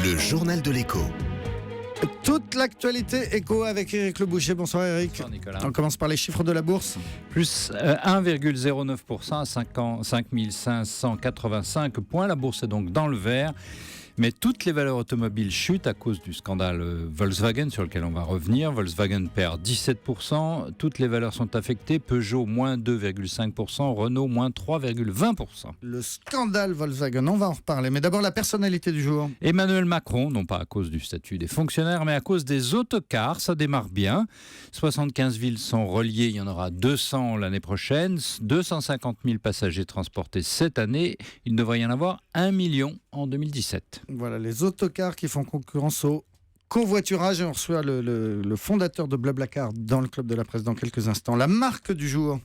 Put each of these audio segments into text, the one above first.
Le journal de l'écho. Toute l'actualité éco avec Éric Le Boucher. Bonsoir Éric. Bonsoir Nicolas. On commence par les chiffres de la bourse. Plus 1,09% à 5 585 points. La bourse est donc dans le vert. Mais toutes les valeurs automobiles chutent à cause du scandale Volkswagen sur lequel on va revenir. Volkswagen perd 17%. Toutes les valeurs sont affectées. Peugeot, moins 2,5%. Renault, moins 3,20%. Le scandale Volkswagen, on va en reparler. Mais d'abord, la personnalité du jour. Emmanuel Macron, non pas à cause du statut des fonctionnaires, mais à cause des autocars. Ça démarre bien. 75 villes sont reliées. Il y en aura 200 l'année prochaine. 250 000 passagers transportés cette année. Il devrait y en avoir 1 million en 2017. Voilà, les autocars qui font concurrence au covoiturage. Et on reçoit le fondateur de Blablacar dans le Club de la Presse dans quelques instants. La marque du jour.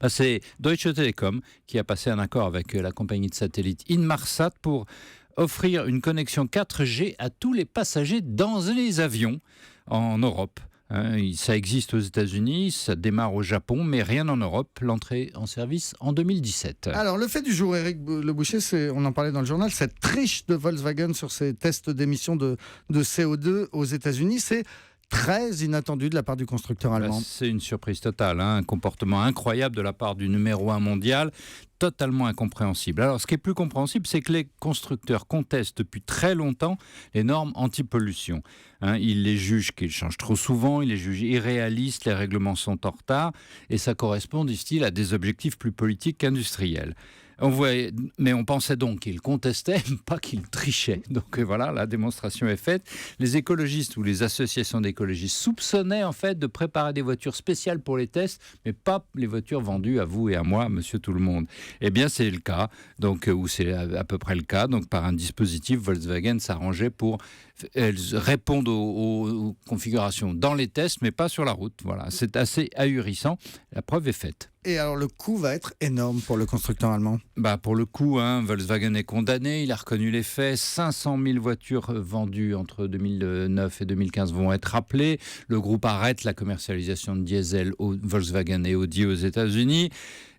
C'est Deutsche Telekom qui a passé un accord avec la compagnie de satellite Inmarsat pour offrir une connexion 4G à tous les passagers dans les avions en Europe. Ça existe aux États-Unis, ça démarre au Japon, mais rien en Europe. L'entrée en service en 2017. Alors, le fait du jour, Éric Le Boucher, on en parlait dans le journal, cette triche de Volkswagen sur ses tests d'émissions de CO2 aux États-Unis, c'est très inattendu de la part du constructeur allemand. C'est une surprise totale, un comportement incroyable de la part du numéro 1 mondial, totalement incompréhensible. Alors, ce qui est plus compréhensible, c'est que les constructeurs contestent depuis très longtemps les normes anti-pollution. Ils les jugent qu'ils changent trop souvent, ils les jugent irréalistes, les règlements sont en retard, et ça correspond, disent-ils, à des objectifs plus politiques qu'industriels. Mais on pensait donc qu'ils contestaient, pas qu'ils trichaient. Donc voilà, la démonstration est faite. Les écologistes ou les associations d'écologistes soupçonnaient en fait de préparer des voitures spéciales pour les tests, mais pas les voitures vendues à vous et à moi, monsieur tout le monde. Eh bien, c'est le cas, ou c'est à peu près le cas. Donc par un dispositif, Volkswagen s'arrangeait pour répondre aux configurations dans les tests, mais pas sur la route. Voilà, c'est assez ahurissant. La preuve est faite. Et alors, le coût va être énorme pour le constructeur allemand. Pour le coup, Volkswagen est condamné. Il a reconnu les faits. 500 000 voitures vendues entre 2009 et 2015 vont être rappelées. Le groupe arrête la commercialisation de diesel Volkswagen et Audi aux États-Unis.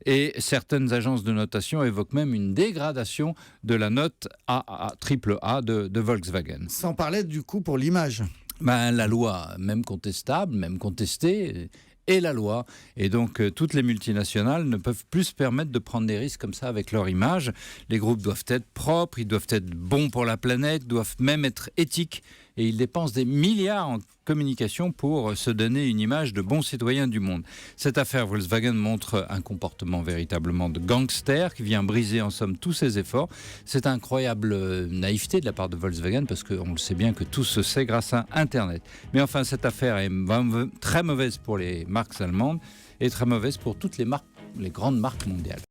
Et certaines agences de notation évoquent même une dégradation de la note AAA de Volkswagen. Sans parler du coût pour l'image. La loi, même contestable, même contestée, est la loi. Et donc, toutes les multinationales ne peuvent plus se permettre de prendre des risques comme ça avec leur image. Les groupes doivent être propres, ils doivent être bons pour la planète, doivent même être éthiques. Et ils dépensent des milliards en communication pour se donner une image de bons citoyens du monde. Cette affaire Volkswagen montre un comportement véritablement de gangster qui vient briser en somme tous ses efforts. C'est incroyable naïveté de la part de Volkswagen parce qu'on le sait bien que tout se sait grâce à Internet. Mais enfin, cette affaire est très mauvaise pour les marques allemandes et très mauvaise pour toutes les grandes marques mondiales.